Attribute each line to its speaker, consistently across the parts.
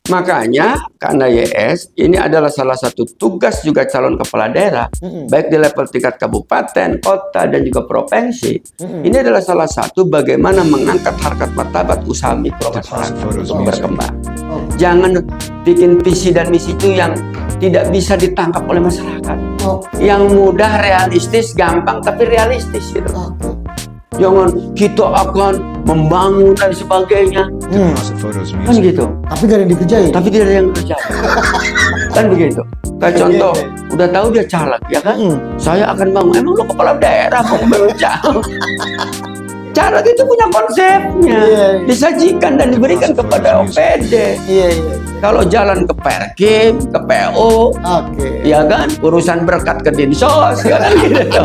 Speaker 1: Makanya karena YS ini adalah salah satu tugas juga calon kepala daerah, baik di level tingkat kabupaten, kota, dan juga provinsi. Ini adalah salah satu bagaimana mengangkat harkat martabat usaha mikro masyarakat untuk berkembang. Jangan bikin visi dan misi itu yang tidak bisa ditangkap oleh masyarakat. Yang mudah, realistis, gampang, tapi realistis gitu. Jangan kita akan membangun dan sebagainya, kan gitu.
Speaker 2: Tapi gak ada yang dikerjain.
Speaker 1: Tapi tidak ada yang kerjain. Kan begitu. Kayak contoh, udah tahu dia caleg, ya kan? Saya akan bangun. Emang lo kepala daerah mau caleg? Caleg itu punya konsepnya, disajikan dan diberikan kepada OPD. Kalau jalan ke Perkim, ke PO, ya kan? Urusan berkat ke Dinsos, ya kan gitu.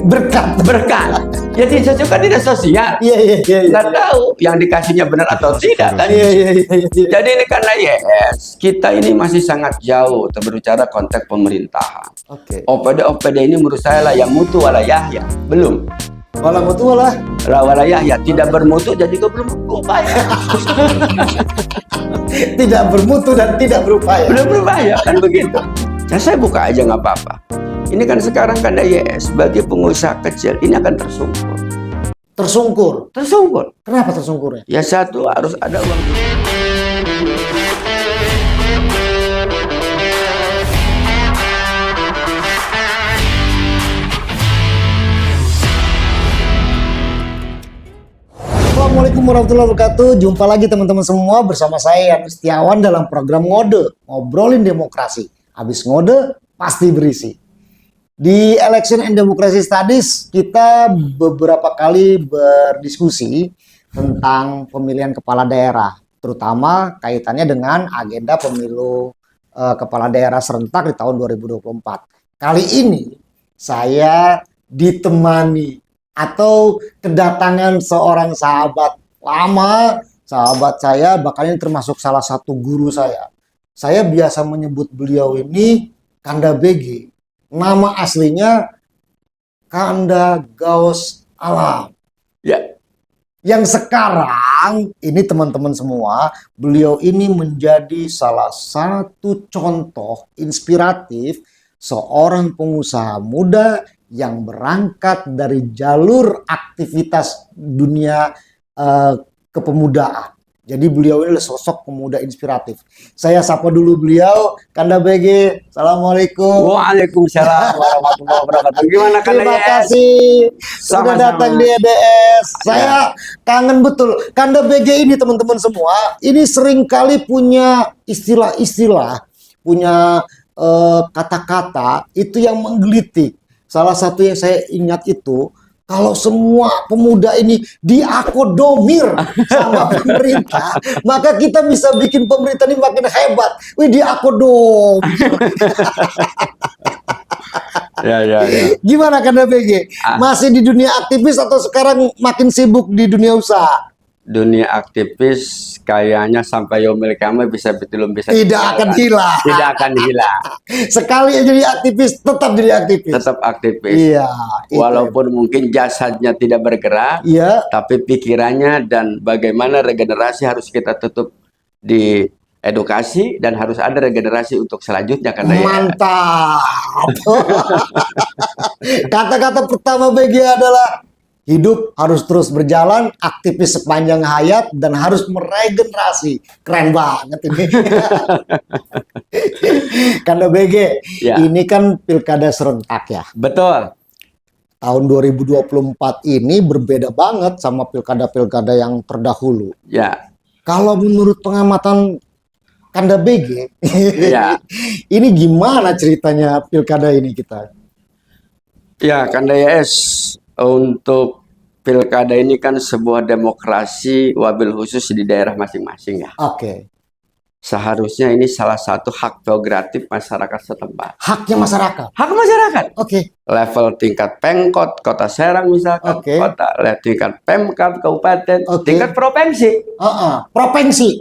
Speaker 1: berkat ya disesuaikan dinas sosial. Nggak tahu yang dikasihnya benar atau tidak kan. Jadi ini karena YS kita ini masih sangat jauh berbicara konteks pemerintahan. OPD ini menurut saya lah yang mutu wala yahya belum.
Speaker 2: Wala mutu wala
Speaker 1: yahya, tidak bermutu jadi kau belum berupaya.
Speaker 2: Tidak bermutu dan tidak berupaya.
Speaker 1: Belum berupaya kan begitu. Ya saya buka aja nggak apa-apa. Ini kan sekarang karena YS bagi pengusaha kecil ini akan tersungkur. Tersungkur.
Speaker 2: Kenapa tersungkurnya?
Speaker 1: Ya satu harus ada uang.
Speaker 2: Assalamualaikum warahmatullahi wabarakatuh. Jumpa lagi teman-teman semua bersama saya Yan Setiawan dalam program Ngode, ngobrolin demokrasi. Habis ngode pasti berisi. Di Election and Democracy Studies kita beberapa kali berdiskusi tentang pemilihan kepala daerah, terutama kaitannya dengan agenda pemilu kepala daerah serentak di tahun 2024. Kali ini saya ditemani atau kedatangan seorang sahabat lama, sahabat saya, bahkan ini termasuk salah satu guru saya. Saya biasa menyebut beliau ini Kanda BG. Nama aslinya Kanda Gaus Alam.
Speaker 1: Ya.
Speaker 2: Yang sekarang ini teman-teman semua, beliau ini menjadi salah satu contoh inspiratif seorang pengusaha muda yang berangkat dari jalur aktivitas dunia kepemudaan. Jadi beliau ini sosok pemuda inspiratif. Saya sapa dulu beliau, Kanda BG. Assalamualaikum.
Speaker 1: Waalaikumsalam warahmatullahi wabarakatuh. Gimana Kanda?
Speaker 2: Terima kasih sudah datang di EDS. Saya kangen betul. Kanda BG ini teman-teman semua, ini seringkali punya istilah-istilah, punya kata-kata itu yang menggelitik. Salah satu yang saya ingat itu, kalau semua pemuda ini diakodomir sama pemerintah, maka kita bisa bikin pemerintah ini makin hebat. Wih, diakodomir.
Speaker 1: Ya.
Speaker 2: Gimana Kanda BG? Masih di dunia aktivis atau sekarang makin sibuk di dunia usaha?
Speaker 1: Dunia aktivis kayaknya sampai yaumil kiamat belum bisa
Speaker 2: tidak akan hilang.
Speaker 1: Tidak akan hilang.
Speaker 2: Sekali jadi aktivis, tetap jadi aktivis.
Speaker 1: Tetap aktivis.
Speaker 2: Iya.
Speaker 1: Walaupun mungkin jasadnya tidak bergerak, tapi pikirannya dan bagaimana regenerasi harus kita tutup di edukasi dan harus ada regenerasi untuk selanjutnya karena
Speaker 2: mantap. Kata-kata pertama BG adalah hidup harus terus berjalan, aktivis sepanjang hayat, dan harus meregenerasi. Keren banget ini. Kanda BG, ini kan pilkada serentak ya?
Speaker 1: Betul.
Speaker 2: Tahun 2024 ini berbeda banget sama pilkada-pilkada yang terdahulu.
Speaker 1: Ya.
Speaker 2: Kalau menurut pengamatan Kanda BG, ini gimana ceritanya pilkada ini kita?
Speaker 1: Ya, Kanda YS. Untuk pilkada ini kan sebuah demokrasi wabil khusus di daerah masing-masing ya. Seharusnya ini salah satu hak prerogatif masyarakat setempat.
Speaker 2: Haknya masyarakat?
Speaker 1: Hak masyarakat. Level tingkat Pemkot, Kota Serang misalkan, kota, tingkat Pemkab, kabupaten, tingkat provinsi. Provinsi.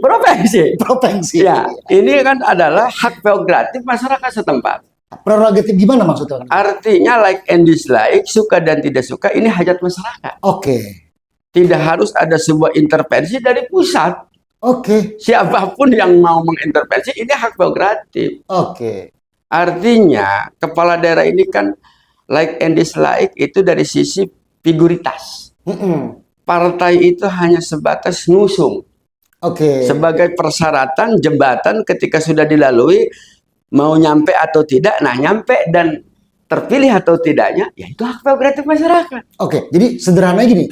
Speaker 1: Ya, ini kan adalah hak prerogatif masyarakat setempat.
Speaker 2: Prerogatif gimana maksudnya?
Speaker 1: Artinya like and dislike, suka dan tidak suka, ini hajat masyarakat. Tidak harus ada sebuah intervensi dari pusat.
Speaker 2: Oke.
Speaker 1: Siapapun yang mau mengintervensi, ini hak prerogatif.
Speaker 2: Oke.
Speaker 1: Artinya, kepala daerah ini kan like and dislike itu dari sisi figuritas. Partai itu hanya sebatas ngusung.
Speaker 2: Oke.
Speaker 1: Sebagai persyaratan jembatan ketika sudah dilalui, mau nyampe atau tidak, nah nyampe dan terpilih atau tidaknya, ya itu hak prerogatif masyarakat.
Speaker 2: Oke, jadi sederhananya gini,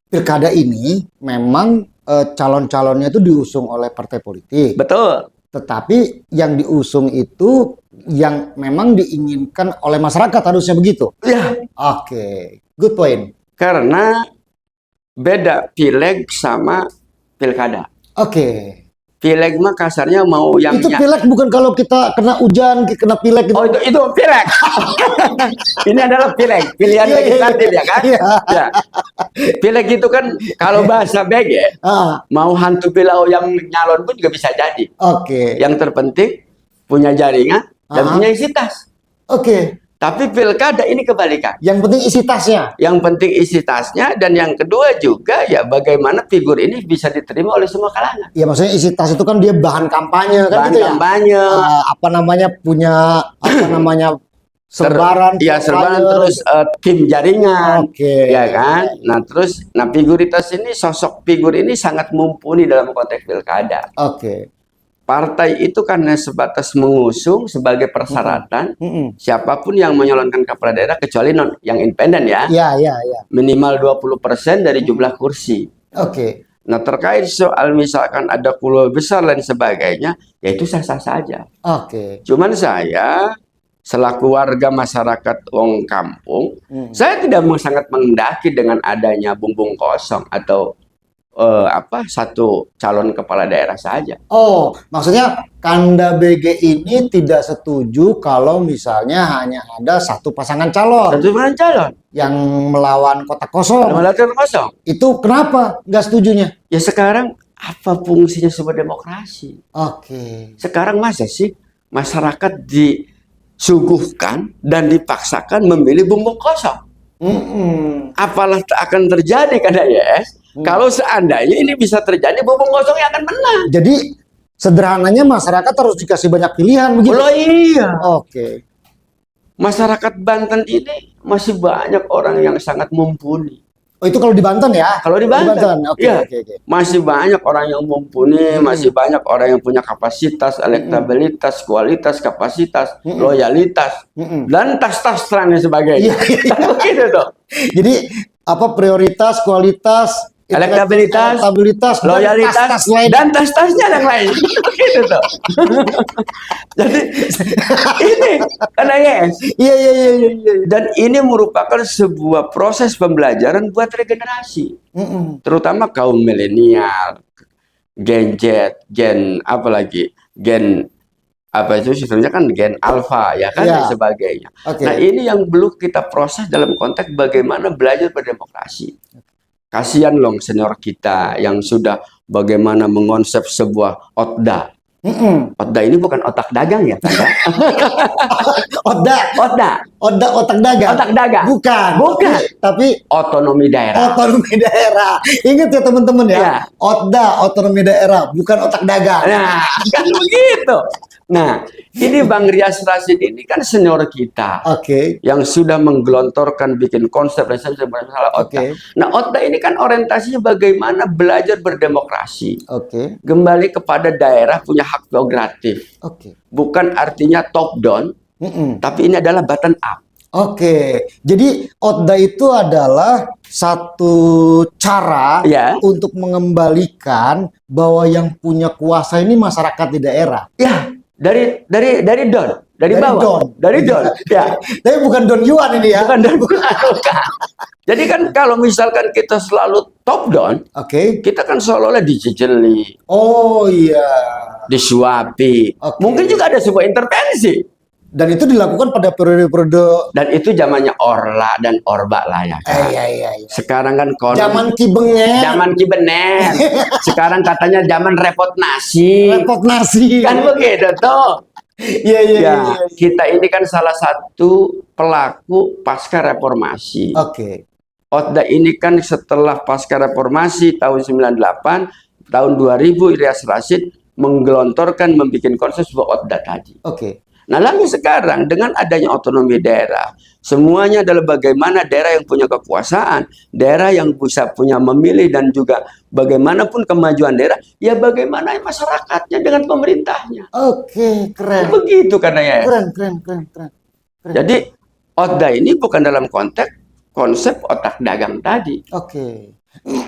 Speaker 2: pilkada ini memang calon-calonnya itu diusung oleh partai politik.
Speaker 1: Betul.
Speaker 2: Tetapi yang diusung itu yang memang diinginkan oleh masyarakat, harusnya begitu.
Speaker 1: Ya.
Speaker 2: Oke, good point.
Speaker 1: Karena beda pileg sama pilkada.
Speaker 2: Oke.
Speaker 1: Pileg mah kasarnya mau yang
Speaker 2: Itu pileg bukan kalau kita kena hujan, kena pileg gitu.
Speaker 1: Oh, itu pileg. Ini adalah pileg, pilihan legislatif ya kan? Ya. Pileg itu kan kalau bahasa BG, mau hantu pilau yang nyalon pun juga bisa jadi.
Speaker 2: Oke.
Speaker 1: Yang terpenting punya jaringan dan punya isi tas.
Speaker 2: Oke.
Speaker 1: Tapi pilkada ini kebalikan.
Speaker 2: Yang penting isi tasnya.
Speaker 1: Yang penting isi tasnya, dan yang kedua juga ya bagaimana figur ini bisa diterima oleh semua kalangan.
Speaker 2: Ya maksudnya isi tas itu kan dia bahan kampanye kan,
Speaker 1: bahan
Speaker 2: gitu
Speaker 1: kampanye.
Speaker 2: Ya. Apa namanya, punya apa namanya, serbaran.
Speaker 1: Ya serbaran, terus tim jaringan.
Speaker 2: Oke.
Speaker 1: Ya kan? Nah terus, figuritas ini, sosok figur ini sangat mumpuni dalam konteks pilkada.
Speaker 2: Oke.
Speaker 1: Partai itu karena sebatas mengusung sebagai persyaratan, siapapun yang menyalonkan kepala daerah kecuali yang independen ya.
Speaker 2: Ya.
Speaker 1: Minimal 20% dari jumlah kursi.
Speaker 2: Oke.
Speaker 1: Nah, terkait soal misalkan ada pulau besar dan sebagainya, ya itu sah-sah saja.
Speaker 2: Oke.
Speaker 1: Cuman saya selaku warga masyarakat wong kampung, saya tidak sangat mengendaki dengan adanya bumbung kosong atau satu calon kepala daerah saja.
Speaker 2: Oh, maksudnya Kanda BG ini tidak setuju kalau misalnya hanya ada satu pasangan calon.
Speaker 1: Satu pasangan calon
Speaker 2: yang melawan kota kosong.
Speaker 1: Melawan kosong.
Speaker 2: Itu kenapa nggak setujunya?
Speaker 1: Ya sekarang apa fungsinya sebuah demokrasi?
Speaker 2: Oke.
Speaker 1: Sekarang masa sih masyarakat disuguhkan dan dipaksakan memilih bumbung kosong? Apalah akan terjadi karena yes. Kalau seandainya ini bisa terjadi, bumbung kosong yang akan menang.
Speaker 2: Jadi sederhananya masyarakat harus dikasih banyak pilihan begitu.
Speaker 1: Oh iya.
Speaker 2: Oke.
Speaker 1: Masyarakat Banten ini masih banyak orang yang sangat mumpuni.
Speaker 2: Oh itu kalau di Banten ya?
Speaker 1: Kalau di Banten.
Speaker 2: Oke,
Speaker 1: ya.
Speaker 2: Oke.
Speaker 1: Masih banyak orang yang mumpuni, masih banyak orang yang punya kapasitas, elektabilitas, kualitas, kapasitas, loyalitas, dan tas-tas terang dan sebagainya. Begitu dong.
Speaker 2: Jadi apa prioritas, kualitas,
Speaker 1: elektabilitas, loyalitas, dan tas-tasnya yang lain. Gitu tuh. Jadi ini karena yes.
Speaker 2: Iya.
Speaker 1: Dan ini merupakan sebuah proses pembelajaran buat regenerasi. Terutama kaum milenial, Gen Z, Gen apalagi, Gen apa itu sistemnya kan Gen Alpha ya kan dan sebagainya. Nah ini yang belum kita proses dalam konteks bagaimana belajar berdemokrasi. Kasihan loh senior kita yang sudah bagaimana mengonsep sebuah OTDA. OTDA ini bukan otak dagang ya, Tanda?
Speaker 2: OTDA otak dagang.
Speaker 1: Otak dagang.
Speaker 2: Bukan. Tapi otonomi daerah. Otonomi daerah. Ingat ya teman-teman ya. OTDA otonomi daerah, bukan otak dagang.
Speaker 1: Nah, kan begitu. Nah, ini Bang Rias Rasid ini kan senior kita. Yang sudah menggelontorkan bikin konsep dan masalah OTDA. Nah, OTDA ini kan orientasinya bagaimana belajar berdemokrasi. Kembali kepada daerah punya hak prerogatif. Bukan artinya top down, tapi ini adalah bottom up.
Speaker 2: Jadi OTDA itu adalah satu cara untuk mengembalikan bahwa yang punya kuasa ini masyarakat di daerah.
Speaker 1: Ya. Dari don, dari bawah, dari don, ya.
Speaker 2: Tapi bukan Don Yuan ini ya.
Speaker 1: Bukan. Jadi kan kalau misalkan kita selalu top down, kita kan seolah-olah dicicili.
Speaker 2: Oh iya.
Speaker 1: Disuapi. Mungkin juga ada sebuah intervensi.
Speaker 2: Dan itu dilakukan pada periode-periode.
Speaker 1: Dan itu zamannya Orla dan Orba lah ya kan.
Speaker 2: Iya.
Speaker 1: Sekarang kan
Speaker 2: zaman Kibengen.
Speaker 1: Zaman Kibenet. Sekarang katanya zaman repot nasi. Kan begitu tuh. Iya. Kita ini kan salah satu pelaku pasca reformasi. OTDA ini kan setelah pasca reformasi tahun 98 tahun 2000 Ilyas Rashid menggelontorkan membuat konsep sebuah OTDA tadi.
Speaker 2: Oke.
Speaker 1: Nah, lalu sekarang dengan adanya otonomi daerah, semuanya adalah bagaimana daerah yang punya kekuasaan, daerah yang bisa punya memilih, dan juga bagaimanapun kemajuan daerah, ya bagaimana masyarakatnya dengan pemerintahnya.
Speaker 2: Oke, keren.
Speaker 1: Begitu karena ya.
Speaker 2: Keren.
Speaker 1: Jadi OTDA ini bukan dalam konteks konsep otak dagang tadi.
Speaker 2: Oke.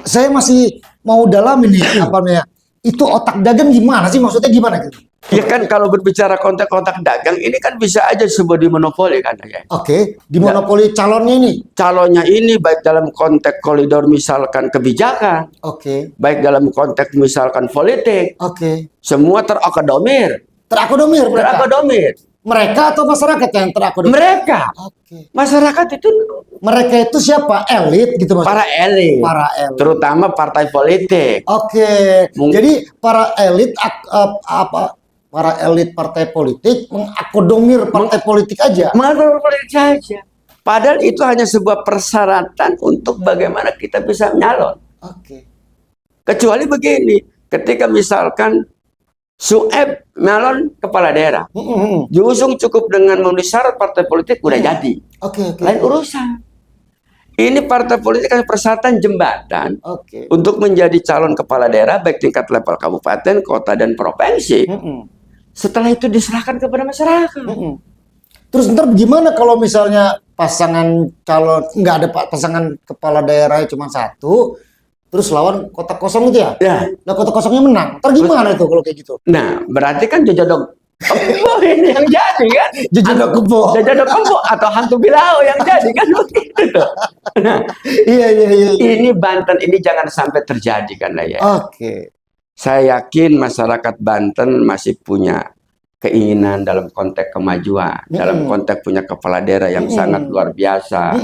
Speaker 2: Saya masih mau dalam ini apa namanya? Itu otak dagang gimana sih? Maksudnya gimana gitu?
Speaker 1: Ya kan kalau berbicara konteks otak dagang ini kan bisa aja sebuah dimonopoli kan ya.
Speaker 2: Oke, dimonopoli calonnya ini.
Speaker 1: Calonnya ini baik dalam konteks koridor misalkan kebijakan,
Speaker 2: Oke.
Speaker 1: baik dalam konteks misalkan politik,
Speaker 2: Oke.
Speaker 1: semua terakomodir.
Speaker 2: Terakomodir mereka.
Speaker 1: Terakomodir.
Speaker 2: Mereka atau masyarakat yang terakomodir?
Speaker 1: Mereka.
Speaker 2: Oke.
Speaker 1: Masyarakat itu
Speaker 2: Mereka itu siapa? Elit gitu maksudnya.
Speaker 1: para elit.
Speaker 2: Para elit.
Speaker 1: Terutama partai politik.
Speaker 2: Oke. Jadi para elit para elit partai politik mengakomodir partai politik aja.
Speaker 1: Mengakomodir politik saja. Padahal itu hanya sebuah persyaratan untuk bagaimana kita bisa nyalon.
Speaker 2: Oke.
Speaker 1: Kecuali begini, ketika misalkan Sueb nyalon kepala daerah, diusung cukup dengan memenuhi syarat partai politik udah jadi.
Speaker 2: Oke.
Speaker 1: Lain urusan. Ini partai politik kan persyaratan jembatan
Speaker 2: Oke.
Speaker 1: untuk menjadi calon kepala daerah baik tingkat level kabupaten, kota, dan provinsi. Setelah itu diserahkan kepada masyarakat.
Speaker 2: Terus ntar gimana kalau misalnya pasangan calon nggak ada pasangan kepala daerahnya cuma satu, terus lawan kota kosong itu ya?
Speaker 1: Ya.
Speaker 2: Nah kota kosongnya menang. Ntar gimana itu kalau kayak gitu?
Speaker 1: Nah, berarti kan jodoh ini yang jadi kan?
Speaker 2: Jodoh kebo.
Speaker 1: Jodoh kebo atau hantu bilau yang jadi kan begitu. Nah,
Speaker 2: Iya.
Speaker 1: ini Banten ini jangan sampai terjadi kan lah ya.
Speaker 2: Oke.
Speaker 1: Saya yakin masyarakat Banten masih punya keinginan dalam konteks kemajuan, dalam konteks punya kepala daerah yang sangat luar biasa.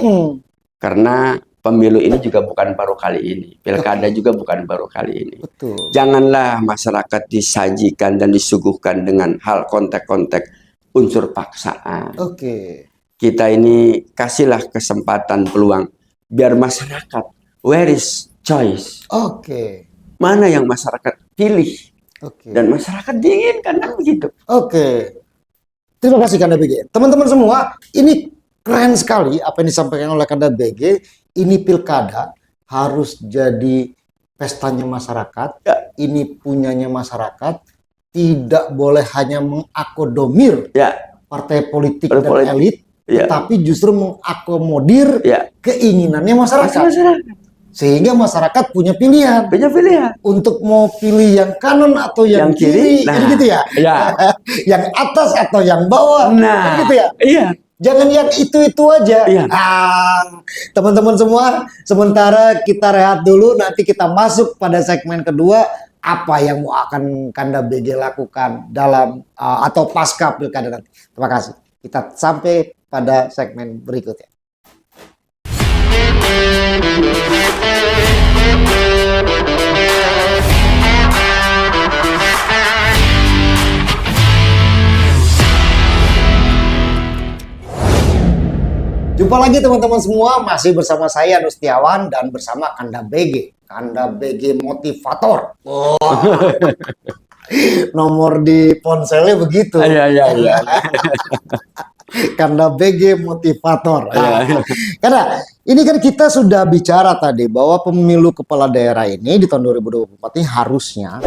Speaker 1: Karena pemilu ini juga bukan baru kali ini, pilkada juga bukan baru kali ini.
Speaker 2: Betul.
Speaker 1: Janganlah masyarakat disajikan dan disuguhkan dengan hal konteks-konteks unsur paksaan.
Speaker 2: Oke.
Speaker 1: Kita ini kasihlah kesempatan peluang biar masyarakat, where is choice?
Speaker 2: Oke.
Speaker 1: Mana yang masyarakat pilih?
Speaker 2: Oke.
Speaker 1: Dan masyarakat diinginkan kan begitu.
Speaker 2: Oke. Terima kasih Kanda BG. Teman-teman semua, ini keren sekali apa yang disampaikan oleh Kanda BG. Ini pilkada harus jadi pestanya masyarakat.
Speaker 1: Ya.
Speaker 2: Ini punyanya masyarakat. Tidak boleh hanya mengakomodir
Speaker 1: Ya.
Speaker 2: partai politik
Speaker 1: Partai
Speaker 2: dan
Speaker 1: politik.
Speaker 2: elit,
Speaker 1: Ya.
Speaker 2: tapi justru mengakomodir
Speaker 1: Ya.
Speaker 2: keinginannya masyarakat.
Speaker 1: Masyarakat
Speaker 2: Sehingga masyarakat punya pilihan.
Speaker 1: punya pilihan.
Speaker 2: Untuk mau pilih yang kanan atau yang kiri,
Speaker 1: Nah,
Speaker 2: jadi gitu ya.
Speaker 1: Ya.
Speaker 2: Yang atas atau yang bawah,
Speaker 1: Nah,
Speaker 2: gitu ya.
Speaker 1: Iya.
Speaker 2: Jangan yang itu aja.
Speaker 1: Iya.
Speaker 2: Teman-teman semua, sementara kita rehat dulu, nanti kita masuk pada segmen kedua. Apa yang mau akan Kanda BG lakukan dalam atau pasca pilkada nanti. Terima kasih. Kita sampai pada segmen berikutnya. Jumpa lagi teman-teman semua, masih bersama saya Nustiawan dan bersama Kanda BG. Kanda BG motivator. Oh. Nomor di ponselnya begitu.
Speaker 1: Iya.
Speaker 2: Kanda BG motivator. Karena ini kan kita sudah bicara tadi bahwa pemilu kepala daerah ini di tahun 2024 ini harusnya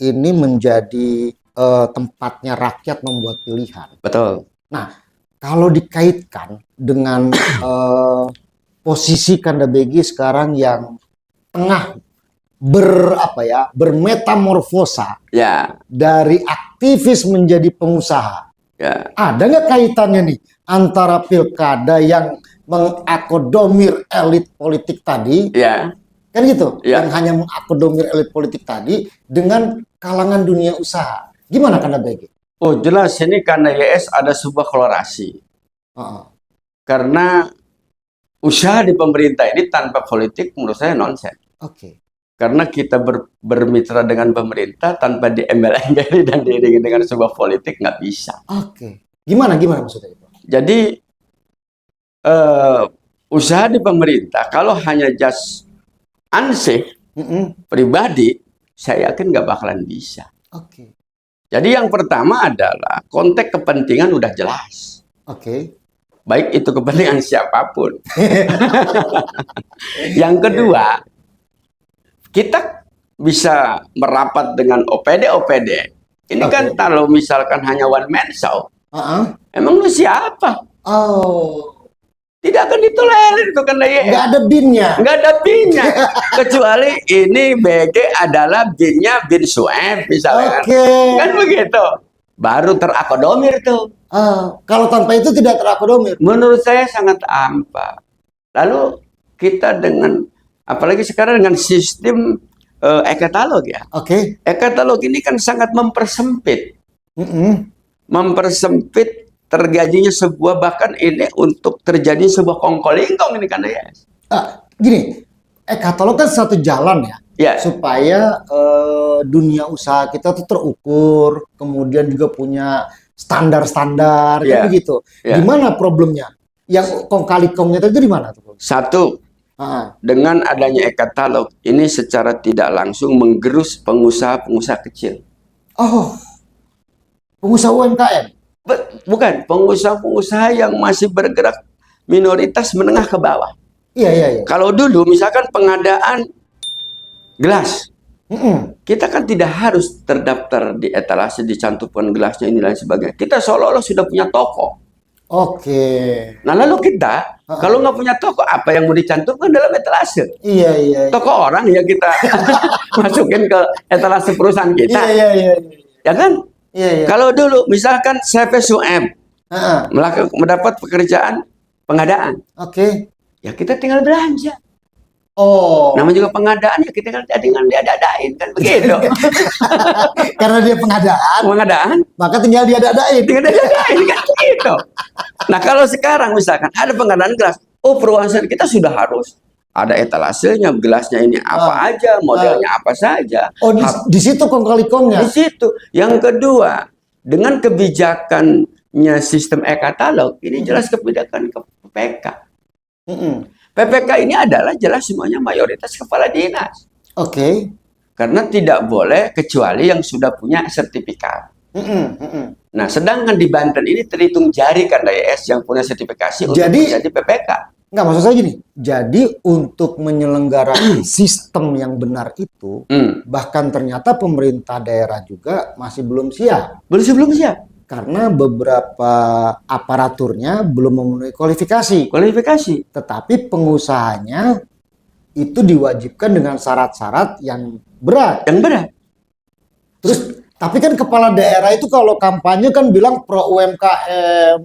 Speaker 2: ini menjadi tempatnya rakyat membuat pilihan.
Speaker 1: Betul.
Speaker 2: Nah, kalau dikaitkan dengan posisi Kanda BG sekarang yang tengah bermetamorfosa dari aktivis menjadi pengusaha.
Speaker 1: Ya.
Speaker 2: Ada nggak kaitannya nih antara pilkada yang mengakomodir elit politik tadi, kan gitu, yang hanya mengakomodir elit politik tadi dengan kalangan dunia usaha. Gimana Kanda BG?
Speaker 1: Oh jelas ini karena YS ada sebuah korelasi. Karena usaha di pemerintah ini tanpa politik menurut saya nonsens.
Speaker 2: Oke.
Speaker 1: Karena kita bermitra dengan pemerintah tanpa diembel-embeli dan diiringi dengan sebuah politik nggak bisa.
Speaker 2: Oke. Gimana maksudnya itu?
Speaker 1: Jadi usaha di pemerintah kalau hanya just ansih pribadi saya yakin nggak bakalan bisa.
Speaker 2: Oke.
Speaker 1: Jadi yang pertama adalah konteks kepentingan udah jelas.
Speaker 2: Oke.
Speaker 1: Baik itu kepentingan siapapun. Yang kedua, kita bisa merapat dengan OPD-OPD. Ini kan kalau misalkan hanya one man show, emang lu siapa?
Speaker 2: Oh.
Speaker 1: Tidak akan ditolerir itu kan YS.
Speaker 2: Nggak ada binnya.
Speaker 1: Nggak ada binnya. Kecuali ini BG adalah binnya bin Sueb misalnya.
Speaker 2: Oke.
Speaker 1: Kan begitu. Baru terakodomir tuh.
Speaker 2: Kalau tanpa itu tidak terakodomir.
Speaker 1: Menurut saya sangat ampa. Lalu kita dengan, apalagi sekarang dengan sistem e-katalog ya.
Speaker 2: Oke.
Speaker 1: E-katalog ini kan sangat mempersempit. Mempersempit terjadinya sebuah, bahkan ini untuk terjadi sebuah kongkolingkong ini kan ya.
Speaker 2: Gini, e-katalog kan satu jalan ya.
Speaker 1: Ya.
Speaker 2: Supaya dunia usaha kita tuh terukur, kemudian juga punya standar-standar
Speaker 1: Ya.
Speaker 2: kan begitu.
Speaker 1: Ya.
Speaker 2: Di mana problemnya? Yang kong kali kongnya itu di mana tuh?
Speaker 1: Satu, dengan adanya e-katalog ini secara tidak langsung menggerus pengusaha-pengusaha kecil.
Speaker 2: Oh, pengusaha UMKM.
Speaker 1: Bukan, pengusaha-pengusaha yang masih bergerak minoritas menengah ke bawah.
Speaker 2: Iya.
Speaker 1: Kalau dulu misalkan pengadaan gelas, kita kan tidak harus terdaftar di etalase, dicantumkan gelasnya ini dan sebagainya. Kita seolah-olah sudah punya toko.
Speaker 2: Oke.
Speaker 1: Nah lalu kita, kalau nggak punya toko, apa yang mau dicantumkan dalam etalase?
Speaker 2: Iya.
Speaker 1: Toko orang ya kita masukin ke etalase perusahaan kita.
Speaker 2: Iya.
Speaker 1: Ya kan?
Speaker 2: Iya.
Speaker 1: Kalau dulu misalkan CV Sueb mendapat pekerjaan pengadaan,
Speaker 2: Oke.
Speaker 1: ya kita tinggal belanja.
Speaker 2: Oh.
Speaker 1: Namanya juga pengadaan ya kita tinggal diadadain kan begitu.
Speaker 2: Karena dia pengadaan, maka tinggal diadadain.
Speaker 1: Tinggal diadadain kan begitu. Nah kalau sekarang misalkan ada pengadaan gelas, perusahaan kita sudah harus ada etalasenya, gelasnya ini apa aja, modelnya apa saja.
Speaker 2: Oh, di situ kong kali kongnya.
Speaker 1: Di situ. Yang kedua, dengan kebijakannya sistem e-katalog, ini jelas kebijakan ke PPK. PPK ini adalah jelas semuanya mayoritas kepala dinas.
Speaker 2: Oke.
Speaker 1: Karena tidak boleh kecuali yang sudah punya sertifikat. Nah, sedangkan di Banten ini terhitung jari kan YS yang punya sertifikasi untuk menjadi PPK.
Speaker 2: Nggak, maksud saya gini, jadi untuk menyelenggarakan sistem yang benar itu, bahkan ternyata pemerintah daerah juga masih belum siap.
Speaker 1: Belum siap.
Speaker 2: Karena beberapa aparaturnya belum memenuhi kualifikasi. Tetapi pengusahanya itu diwajibkan dengan syarat-syarat yang berat. Terus, tapi kan kepala daerah itu kalau kampanye kan bilang pro UMKM,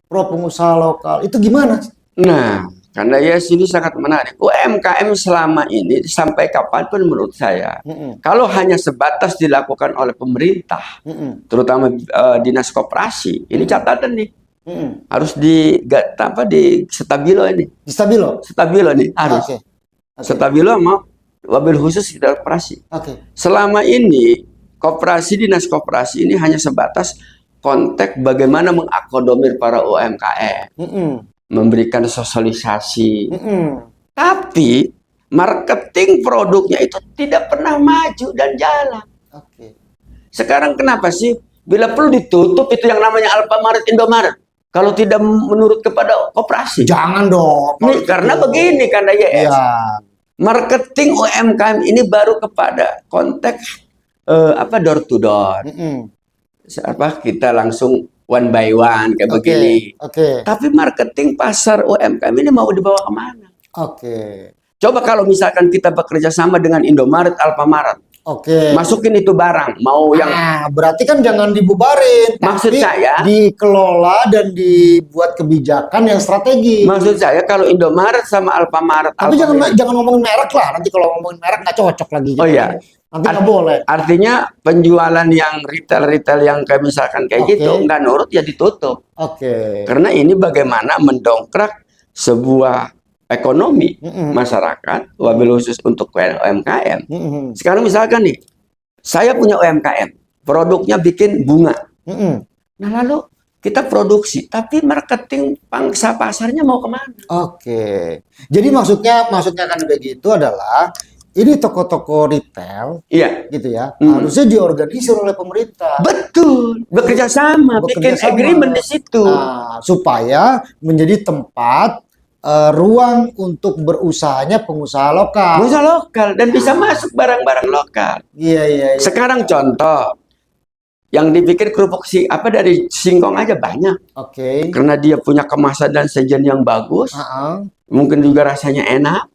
Speaker 2: pro pengusaha lokal. Itu gimana?
Speaker 1: Nah, karena ya sini sangat menarik. UMKM selama ini sampai kapanpun menurut saya, kalau hanya sebatas dilakukan oleh pemerintah, terutama dinas koperasi, ini catatan nih, harus di stabilo ini. Stabilo nih harus. Stabilo sama wabil khusus di koperasi. Selama ini koperasi, dinas koperasi ini hanya sebatas konteks bagaimana mengakomodir para UMKM. Memberikan sosialisasi, tapi marketing produknya itu tidak pernah maju dan jalan. Sekarang kenapa sih bila perlu ditutup itu yang namanya Alfamart, Indomaret? Kalau tidak menurut kepada koperasi,
Speaker 2: jangan dong.
Speaker 1: Karena begini karena YS, marketing UMKM ini baru kepada konteks door to door. Kita langsung one by one kayak begini. Tapi marketing pasar UMKM ini mau dibawa kemana? Coba kalau misalkan kita bekerja sama dengan Indomaret, Alfamart. Masukin itu barang, mau yang
Speaker 2: berarti kan jangan dibubarin.
Speaker 1: Maksud saya
Speaker 2: dikelola dan dibuat kebijakan yang strategis.
Speaker 1: Maksud saya kalau Indomaret sama Alfamart.
Speaker 2: Tapi jangan ngomongin merek lah. Nanti kalau ngomongin merek nggak cocok lagi.
Speaker 1: Oh iya.
Speaker 2: Nanti nggak boleh.
Speaker 1: Artinya penjualan yang retail yang kayak misalkan kayak gitu nggak nurut ya ditutup. Karena ini bagaimana mendongkrak sebuah ekonomi masyarakat, wabil khusus untuk UMKM. Sekarang misalkan nih, saya punya UMKM, produknya bikin bunga. Nah lalu kita produksi, tapi marketing pangsa pasarnya mau kemana?
Speaker 2: Jadi maksudnya kan begitu adalah ini toko-toko retail
Speaker 1: Iya,
Speaker 2: gitu ya, harusnya diorganisir oleh pemerintah.
Speaker 1: betul. Bekerja sama, bikin
Speaker 2: Bekerja sama.
Speaker 1: agreement di situ.
Speaker 2: Nah, supaya menjadi tempat ruang untuk berusahanya pengusaha lokal.
Speaker 1: Pengusaha lokal dan bisa masuk barang-barang lokal.
Speaker 2: Iya, iya, iya.
Speaker 1: Sekarang contoh, yang dibikin kerupuk dari singkong aja banyak.
Speaker 2: Oke.
Speaker 1: Karena dia punya kemasan dan sajian yang bagus, mungkin juga rasanya enak,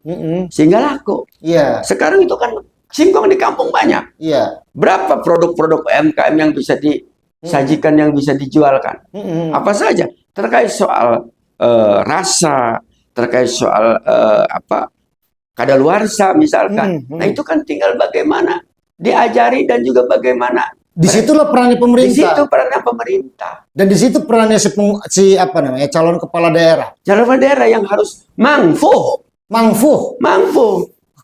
Speaker 1: sehingga laku.
Speaker 2: Iya.
Speaker 1: Sekarang itu kan singkong di kampung banyak.
Speaker 2: Iya.
Speaker 1: Berapa produk-produk UMKM yang bisa disajikan, yang bisa dijualkan? Apa saja? Terkait soal rasa, terkait soal kadaluarsa misalkan. Nah itu kan tinggal bagaimana diajari dan juga bagaimana.
Speaker 2: Disitulah perannya pemerintah.
Speaker 1: Di situ perannya pemerintah.
Speaker 2: Dan di situ perannya calon kepala daerah.
Speaker 1: Calon kepala daerah yang harus mampu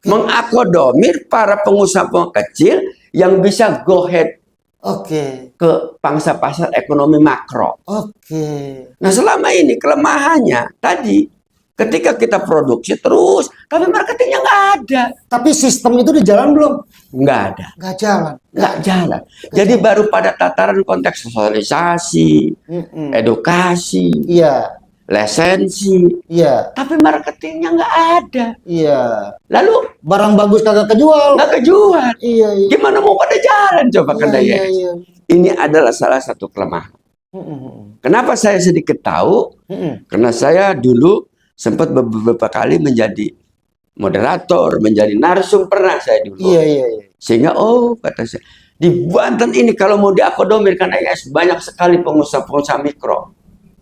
Speaker 1: mengakomodir para pengusaha kecil yang bisa go ahead ke pangsa pasar ekonomi makro. Nah selama ini kelemahannya tadi, ketika kita produksi terus, tapi marketingnya nggak ada.
Speaker 2: Tapi sistem itu di jalan belum?
Speaker 1: Nggak ada. Nggak jalan. Jadi baru pada tataran konteks sosialisasi, edukasi, lisensi. Tapi marketingnya nggak ada. Lalu
Speaker 2: barang bagus kagak kejual.
Speaker 1: Nggak kejual. Gimana mau pada jalan coba kan daya? Ini adalah salah satu kelemahan. Kenapa saya sedikit tahu? Karena saya dulu sempat beberapa kali menjadi moderator, menjadi narsum pernah saya dulu. Sehingga kata saya, di Banten ini kalau mau diakomodir kan banyak sekali pengusaha-pengusaha mikro.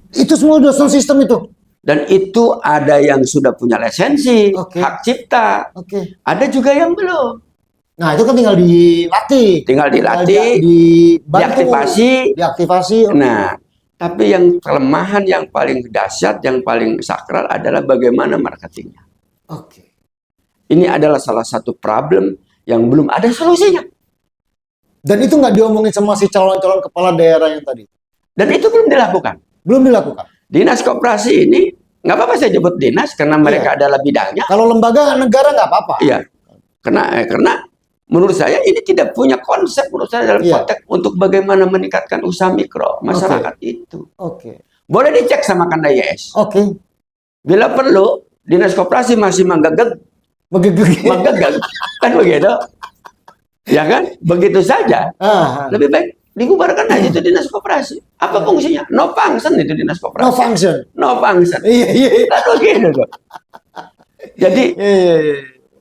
Speaker 2: Itu semua udah sistem itu.
Speaker 1: Dan itu ada yang sudah punya lisensi, hak cipta. Ada juga yang belum.
Speaker 2: Nah, itu kan tinggal dilatih. Diaktifasi.
Speaker 1: Nah, tapi yang kelemahan yang paling dahsyat, yang paling sakral adalah bagaimana marketingnya. Ini adalah salah satu problem yang belum ada solusinya.
Speaker 2: Dan itu nggak diomongin sama si calon-calon kepala daerah yang tadi.
Speaker 1: Dan itu belum dilakukan. Dinas koperasi ini, nggak apa-apa saya sebut dinas karena mereka adalah bidangnya.
Speaker 2: Kalau lembaga negara nggak apa-apa.
Speaker 1: Iya, karena menurut saya ini tidak punya konsep menurut saya dalam konteks untuk bagaimana meningkatkan usaha mikro masyarakat itu. Boleh dicek sama Kanda YS. Bila perlu, dinas koperasi masih menggegeg, kan begitu? Ya kan? Begitu saja. Lebih baik dibubarkan aja itu dinas koperasi. Apa fungsinya? No function itu dinas koperasi. No function. Iya. Lalu gitu. Jadi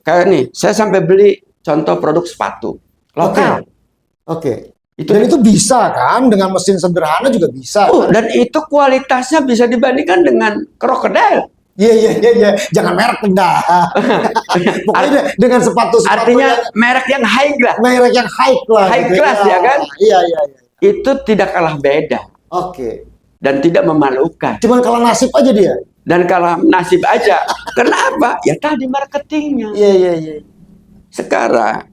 Speaker 1: kayak nih, saya sampai beli contoh produk sepatu lokal.
Speaker 2: Dan itu bisa kan dengan mesin sederhana juga bisa.
Speaker 1: Dan itu kualitasnya bisa dibandingkan dengan krokodil.
Speaker 2: Iya. Jangan merek dah. Pokoknya dengan sepatu
Speaker 1: artinya merek yang high class. High class ya kan?
Speaker 2: Iya.
Speaker 1: Itu tidak kalah beda. Dan tidak memalukan.
Speaker 2: Cuman kalah nasib aja dia.
Speaker 1: Dan kalah nasib aja. Kenapa? Ya tadi marketingnya.
Speaker 2: Iya.
Speaker 1: Sekarang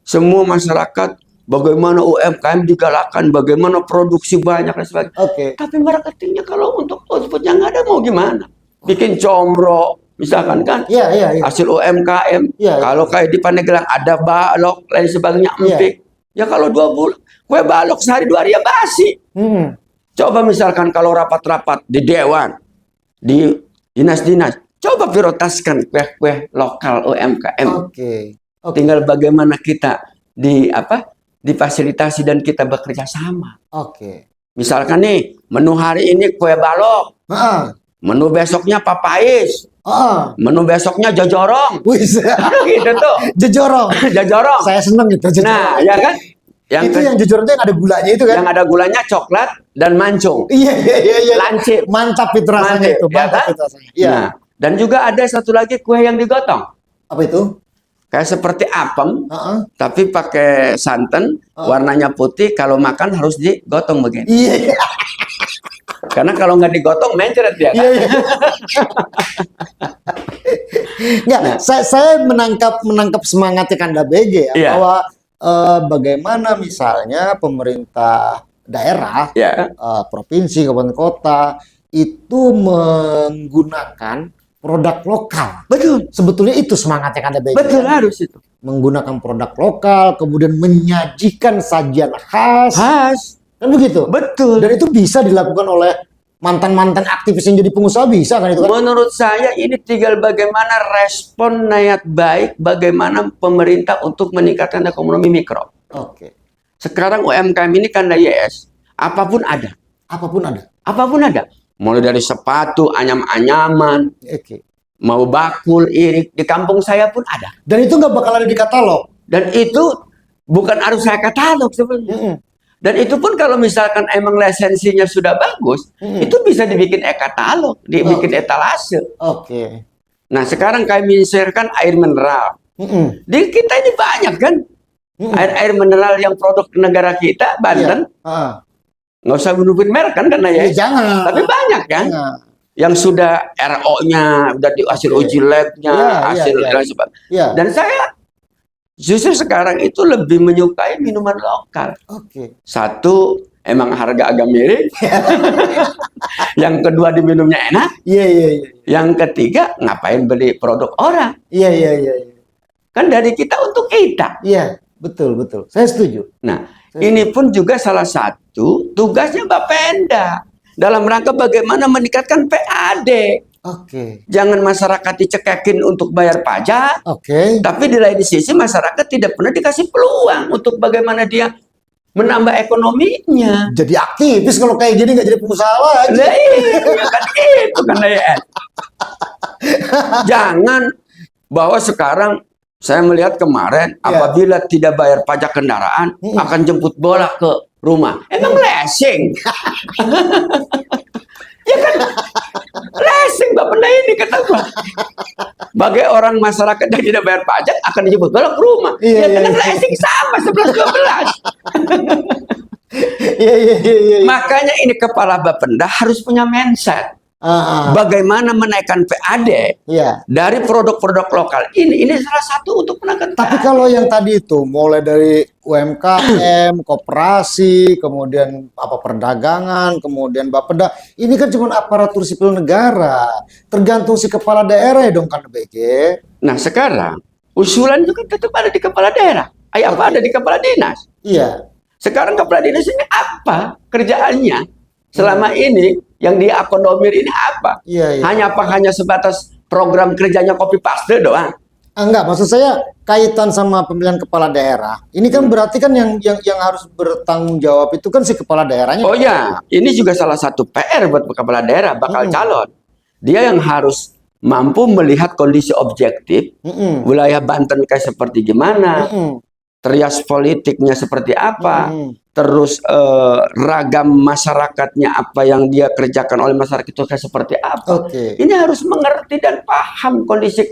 Speaker 1: semua masyarakat bagaimana UMKM digalakkan, bagaimana produksi banyak dan sebagainya. Tapi marketingnya kalau untuk outputnya nggak ada mau gimana? Bikin comro, misalkan kan?
Speaker 2: Iya.
Speaker 1: Hasil UMKM. Kalau kayak di Pandeglang ada balok lain sebagainya empik. Ya kalau 2 bulan, kue balok sehari 2 hari ya basi. Coba misalkan kalau rapat-rapat di dewan, di dinas-dinas, coba prioritaskan kue-kue lokal UMKM. Tinggal bagaimana kita difasilitasi dan kita bekerja sama. Misalkan nih, menu hari ini kue balok. Menu besoknya papais. Menu besoknya jojorong. Gitu tuh.
Speaker 2: Jojorong. Saya seneng itu.
Speaker 1: Nah, ya kan?
Speaker 2: Yang jojorong itu yang ada gulanya itu kan?
Speaker 1: Yang ada gulanya coklat dan mancung.
Speaker 2: Iya.
Speaker 1: Lancip.
Speaker 2: Mantap itu rasanya itu.
Speaker 1: Mantap itu rasanya. Nah, dan juga ada satu lagi kue yang digotong.
Speaker 2: Apa itu?
Speaker 1: Kayak seperti apem, tapi pakai santan, warnanya putih. Kalau makan harus digotong begini.
Speaker 2: Iya.
Speaker 1: Karena kalau nggak digotong mencret ya. Kan?
Speaker 2: Nggak, saya menangkap semangatnya Kanda BG ya, bahwa bagaimana misalnya pemerintah daerah, provinsi, kabupaten kota itu menggunakan produk lokal.
Speaker 1: Betul.
Speaker 2: Sebetulnya itu semangatnya KDBG.
Speaker 1: Betul, harus itu.
Speaker 2: Menggunakan produk lokal, kemudian menyajikan sajian khas.
Speaker 1: Khas.
Speaker 2: Kan begitu?
Speaker 1: Betul.
Speaker 2: Dan itu bisa dilakukan oleh mantan-mantan aktivis yang jadi pengusaha, bisa kan itu kan?
Speaker 1: Menurut saya ini tinggal bagaimana respon niat baik, bagaimana pemerintah untuk meningkatkan ekonomi mikro.
Speaker 2: Oke.
Speaker 1: Sekarang UMKM ini kan dari YS, apapun ada.
Speaker 2: Apapun ada.
Speaker 1: Apapun ada. Mulai dari sepatu, anyam-anyaman,
Speaker 2: Oke.
Speaker 1: mau bakul, irik, di kampung saya pun ada.
Speaker 2: Dan itu nggak bakal ada di katalog.
Speaker 1: Dan itu bukan harus saya katalog sebenarnya. Dan itu pun kalau misalkan emang lisensinya sudah bagus, itu bisa dibikin e-katalog, dibikin etalase.
Speaker 2: Oke.
Speaker 1: Nah sekarang kami share-kan air mineral. Di kita ini banyak kan air mineral yang produk negara kita, Banten.
Speaker 2: Iya.
Speaker 1: Nggak usah menyebut merek kan karena ya.
Speaker 2: Jangan.
Speaker 1: Tapi banyak kan. Yang sudah RO-nya, udah di hasil uji lab-nya, hasil dan sebagainya. Dan saya justru sekarang itu lebih menyukai minuman lokal.
Speaker 2: Oke.
Speaker 1: Satu, emang harga agak miring. Yang kedua, diminumnya enak.
Speaker 2: Iya.
Speaker 1: Yang ketiga, ngapain beli produk orang?
Speaker 2: Iya.
Speaker 1: Kan dari kita untuk kita.
Speaker 2: Iya, betul. Saya setuju.
Speaker 1: Nah, ini pun juga salah satu tugasnya Bapenda dalam rangka bagaimana meningkatkan PAD.
Speaker 2: Oke.
Speaker 1: Jangan masyarakat dicekekin untuk bayar pajak.
Speaker 2: Oke.
Speaker 1: Tapi di lain sisi masyarakat tidak pernah dikasih peluang untuk bagaimana dia menambah ekonominya.
Speaker 2: Jadi aktivis kalau kayak gini nggak jadi pengusaha lagi.
Speaker 1: Nah, iya, kan itu kan ya. Jangan bahwa sekarang saya melihat kemarin apabila tidak bayar pajak kendaraan akan jemput bola ke rumah. Emang lesing. Ya kan lesing Bapenda ini kata gua. Bagi orang masyarakat yang tidak bayar pajak akan dijemput bola ke rumah. Ya kan lesing sama 11-12.
Speaker 2: Iya.
Speaker 1: Makanya ini kepala Bapenda harus punya mindset. Bagaimana menaikkan PAD dari produk-produk lokal ini salah satu untuk menaikkan.
Speaker 2: Tapi kalau yang tadi itu mulai dari UMKM, koperasi, kemudian perdagangan, kemudian Bapenda, ini kan cuma aparatur sipil negara, tergantung si kepala daerah ya dong kan BG.
Speaker 1: Nah sekarang usulan itu kan tetap ada di kepala daerah, ada di kepala dinas.
Speaker 2: Iya.
Speaker 1: Sekarang kepala dinas ini apa kerjaannya selama ini? Yang diakonomir ini apa?
Speaker 2: Iya.
Speaker 1: Hanya sebatas program kerjanya copy paste doang.
Speaker 2: Enggak, maksud saya kaitan sama pemilihan kepala daerah. Ini kan berarti kan yang harus bertanggung jawab itu kan si kepala daerahnya.
Speaker 1: Oh ya, ini juga salah satu PR buat kepala daerah bakal calon. Dia yang harus mampu melihat kondisi objektif wilayah Banten kayak seperti gimana, trias politiknya seperti apa. Terus ragam masyarakatnya apa yang dia kerjakan oleh masyarakat itu seperti apa. Ini harus mengerti dan paham kondisi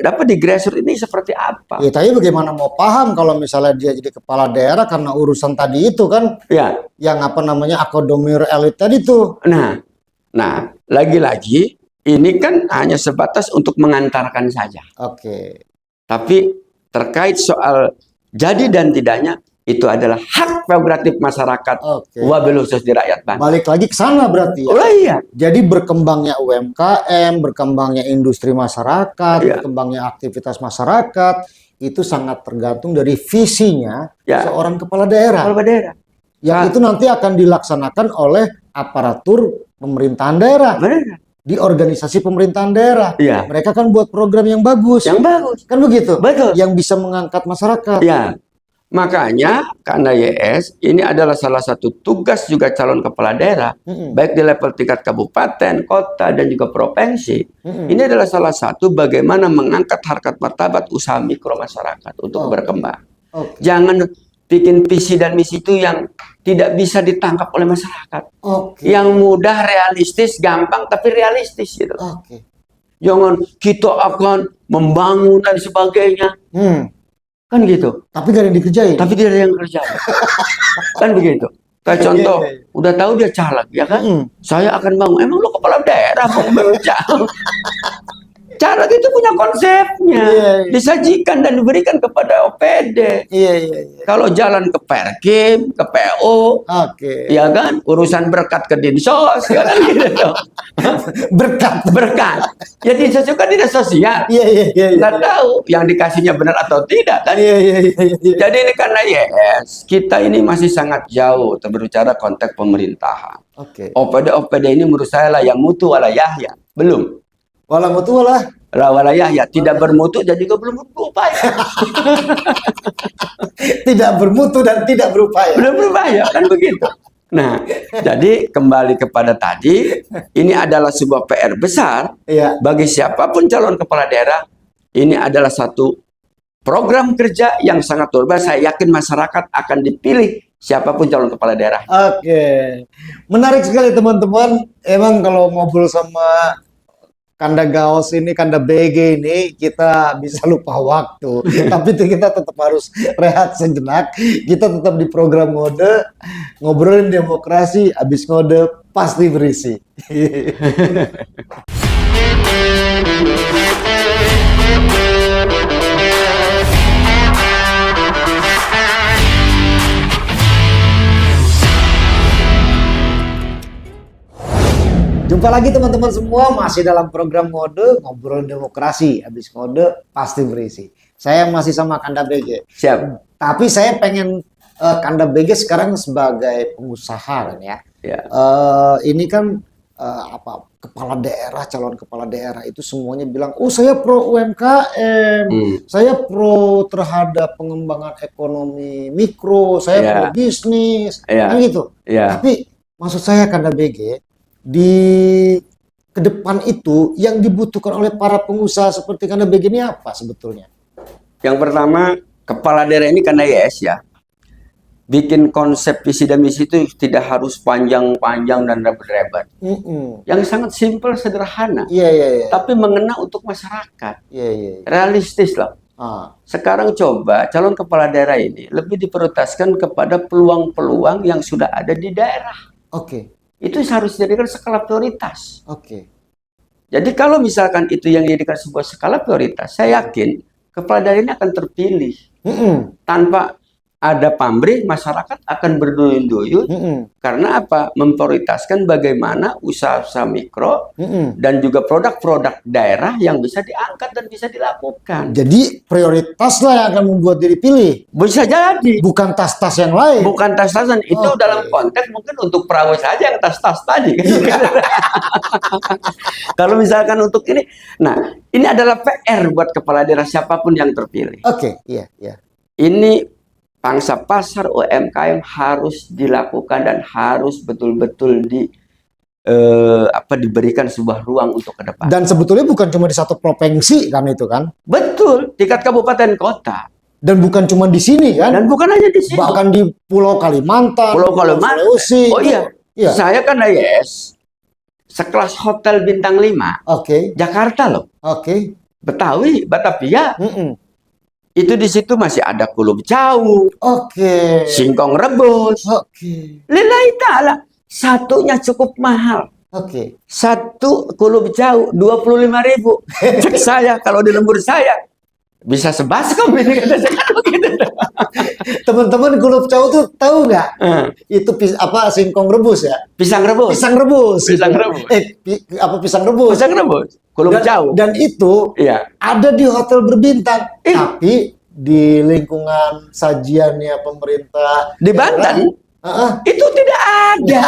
Speaker 1: dapat di grassroots ini seperti apa.
Speaker 2: Ya, tapi bagaimana mau paham kalau misalnya dia jadi kepala daerah karena urusan tadi itu kan?
Speaker 1: Ya.
Speaker 2: Yang akodomir elit tadi tuh.
Speaker 1: Nah, lagi-lagi ini kan hanya sebatas untuk mengantarkan saja. Tapi terkait soal jadi dan tidaknya itu adalah hak prerogatif masyarakat wabil khusus di rakyat Banten.
Speaker 2: Balik lagi ke sana berarti ya.
Speaker 1: Oh iya.
Speaker 2: Jadi berkembangnya UMKM, berkembangnya industri masyarakat, berkembangnya aktivitas masyarakat itu sangat tergantung dari visinya seorang kepala daerah. Yang itu nanti akan dilaksanakan oleh aparatur pemerintahan daerah. Di organisasi pemerintahan daerah. Mereka kan buat program yang bagus. Kan begitu?
Speaker 1: Betul.
Speaker 2: Yang bisa mengangkat masyarakat.
Speaker 1: Makanya karena YS ini adalah salah satu tugas juga calon kepala daerah, baik di level tingkat kabupaten, kota, dan juga provinsi. Ini adalah salah satu bagaimana mengangkat harkat martabat usaha mikro masyarakat untuk berkembang. Jangan bikin visi dan misi itu yang tidak bisa ditangkap oleh masyarakat. Yang mudah, realistis, gampang, tapi realistis gitu. Jangan kita akan membangun dan sebagainya. Kan gitu.
Speaker 2: Tapi gak ada yang dikerjain.
Speaker 1: Tapi tidak ada yang kerjain. Kan begitu. Kayak contoh, udah tahu dia caleg, ya kan? Saya akan bangun. Emang lo kepala daerah mau bangun caleg? Caleg itu punya konsepnya,
Speaker 2: Iya, iya.
Speaker 1: disajikan dan diberikan kepada OPD.
Speaker 2: Iya, iya, iya.
Speaker 1: Kalau jalan ke Perkim, ke PO,
Speaker 2: Oke.
Speaker 1: ya kan, urusan berkat ke Dinsos, ya kan gitu dong.
Speaker 2: Berkat.
Speaker 1: Berkat, ya disesuaikan dinas sosial.
Speaker 2: Iya, iya, iya. Iya,
Speaker 1: Nggak tahu yang dikasihnya benar atau tidak kan.
Speaker 2: iya, iya, iya, iya.
Speaker 1: Jadi ini karena YS, kita ini masih sangat jauh berbicara konteks pemerintahan.
Speaker 2: Oke.
Speaker 1: OPD ini menurut saya lah yang mutu wala yahya. Belum.
Speaker 2: Walau mutu walah.
Speaker 1: Wala yahya, tidak bermutu dan juga belum berupaya.
Speaker 2: Tidak bermutu dan tidak berupaya.
Speaker 1: Belum berupaya, kan begitu. Nah, jadi kembali kepada tadi, ini adalah sebuah PR besar
Speaker 2: Iya.
Speaker 1: bagi siapapun calon kepala daerah. Ini adalah satu program kerja yang sangat luar biasa. Saya yakin masyarakat akan dipilih siapapun calon kepala daerah.
Speaker 2: Oke. Menarik sekali teman-teman. Emang kalau ngobrol sama Kanda Gaos ini, Kanda BG ini, kita bisa lupa waktu. Tapi kita tetap harus rehat sejenak. Kita tetap di program Ngode, ngobrolin demokrasi, habis ngode pasti berisi. Jumpa lagi teman-teman semua, masih dalam program Ngode, ngobrolin demokrasi, habis ngode pasti berisi. Saya masih sama Kanda BG.
Speaker 1: Siap.
Speaker 2: Tapi saya pengen Kanda BG sekarang sebagai pengusaha kan ya.
Speaker 1: Ya.
Speaker 2: Ini kan kepala daerah, calon kepala daerah itu semuanya bilang, oh saya pro UMKM, saya pro terhadap pengembangan ekonomi mikro, saya pro bisnis, kan gitu. Tapi maksud saya Kanda BG, di ke depan itu yang dibutuhkan oleh para pengusaha seperti Kanda BG ini apa sebetulnya?
Speaker 1: Yang pertama, kepala daerah ini karena YS ya, bikin konsep visi dan misi itu tidak harus panjang-panjang dan ribet-ribet. Yang sangat simpel, sederhana. Tapi mengena untuk masyarakat. Realistis lah. Sekarang coba calon kepala daerah ini lebih diprioritaskan kepada peluang-peluang yang sudah ada di daerah. Itu harus dijadikan skala prioritas. Jadi kalau misalkan itu yang dijadikan sebuah skala prioritas, saya yakin kepala daerah ini akan terpilih. Tanpa ada pamrih, masyarakat akan berduyun-duyun. Karena apa? Memprioritaskan bagaimana usaha-usaha mikro dan juga produk-produk daerah yang bisa diangkat dan bisa dilakukan.
Speaker 2: Jadi prioritas lah yang akan membuat diri pilih.
Speaker 1: Bisa jadi.
Speaker 2: Bukan tas-tas yang lain.
Speaker 1: Bukan tas-tasan. Itu dalam konteks mungkin untuk perahu saja yang tas-tas tadi. Kalau misalkan untuk ini, nah ini adalah PR buat kepala daerah siapapun yang terpilih. Ini pangsa pasar UMKM harus dilakukan dan harus betul-betul diberikan sebuah ruang untuk ke depan.
Speaker 2: Dan sebetulnya bukan cuma di satu provinsi kan itu kan?
Speaker 1: Betul, tingkat kabupaten kota.
Speaker 2: Dan bukan cuma di sini kan?
Speaker 1: Dan bukan hanya di sini.
Speaker 2: Bahkan di Pulau Kalimantan,
Speaker 1: Pulau Kalimantan.
Speaker 2: Sulawesi.
Speaker 1: Oh iya. Saya kan YS sekelas hotel bintang 5. Jakarta loh. Betawi, Batavia. Itu di situ masih ada kulub jauh, singkong rebus. Lillahi ta'ala, satunya cukup mahal. Satu kulub jauh 25.000. Cek saya kalau di lembur saya bisa sebaskom ini kata saya begitu.
Speaker 2: Teman-teman kulub jauh tuh tahu nggak? Itu singkong rebus ya?
Speaker 1: Pisang rebus.
Speaker 2: Pisang rebus.
Speaker 1: Pisang rebus.
Speaker 2: Pisang rebus.
Speaker 1: Pisang rebus. Kulub jauh.
Speaker 2: Dan itu ada di hotel berbintang. Tapi di lingkungan sajiannya pemerintah
Speaker 1: di Banten itu tidak ada.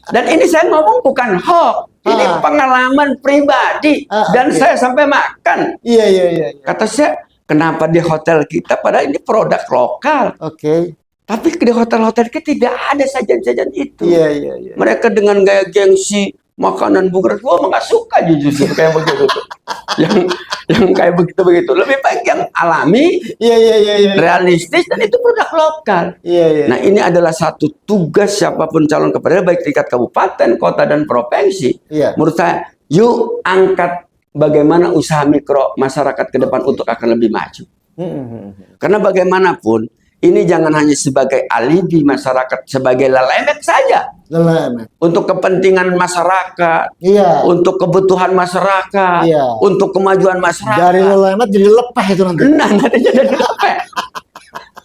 Speaker 1: Dan ini saya ngomong bukan hoax. Ini pengalaman pribadi. Dan saya sampai makan. Kata saya, kenapa di hotel kita padahal ini produk lokal. Tapi di hotel-hotel kita tidak ada sajian-sajian itu. Mereka dengan gaya gengsi makanan burger, gua nggak suka justru kayak begitu. yang kayak begitu lebih baik yang alami, realistis, dan itu produk lokal. Nah ini adalah satu tugas siapapun calon kepala daerah, baik tingkat kabupaten, kota, dan provinsi. Menurut saya, yuk angkat bagaimana usaha mikro masyarakat ke depan untuk akan lebih maju. Karena bagaimanapun ini jangan hanya sebagai alibi masyarakat, sebagai lelemet saja.
Speaker 2: Lelemet.
Speaker 1: Untuk kepentingan masyarakat,
Speaker 2: Iya.
Speaker 1: untuk kebutuhan masyarakat,
Speaker 2: Iya.
Speaker 1: untuk kemajuan masyarakat.
Speaker 2: Dari lelemet jadi lepeh itu nanti.
Speaker 1: Nah, nanti jadi lepeh.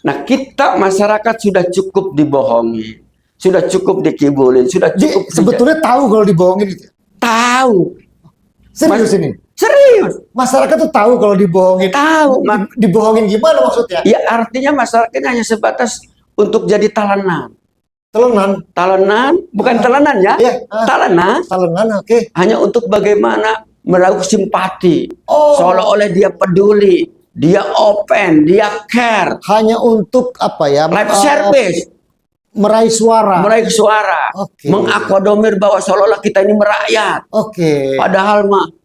Speaker 1: Nah, kita masyarakat sudah cukup dibohongi, sudah cukup dikibulin, sudah cukup.
Speaker 2: Sebetulnya tahu kalau dibohongin gitu.
Speaker 1: Tahu.
Speaker 2: Serius ini?
Speaker 1: Serius.
Speaker 2: Masyarakat tuh tahu kalau dibohongin.
Speaker 1: Tahu.
Speaker 2: Dibohongin gimana maksudnya?
Speaker 1: Ya artinya masyarakat hanya sebatas untuk jadi talenan.
Speaker 2: Telenan.
Speaker 1: Talenan, bukan talenan ya.
Speaker 2: Iya.
Speaker 1: Talenan.
Speaker 2: Talenan, oke.
Speaker 1: Hanya untuk bagaimana merauk simpati.
Speaker 2: Oh.
Speaker 1: Seolah-olah dia peduli, dia open, dia care.
Speaker 2: Hanya untuk apa ya?
Speaker 1: Live service.
Speaker 2: Meraih suara.
Speaker 1: Meraih suara.
Speaker 2: Oke.
Speaker 1: Mengakomodir bahwa seolah-olah kita ini merakyat.
Speaker 2: Oke.
Speaker 1: Padahal mah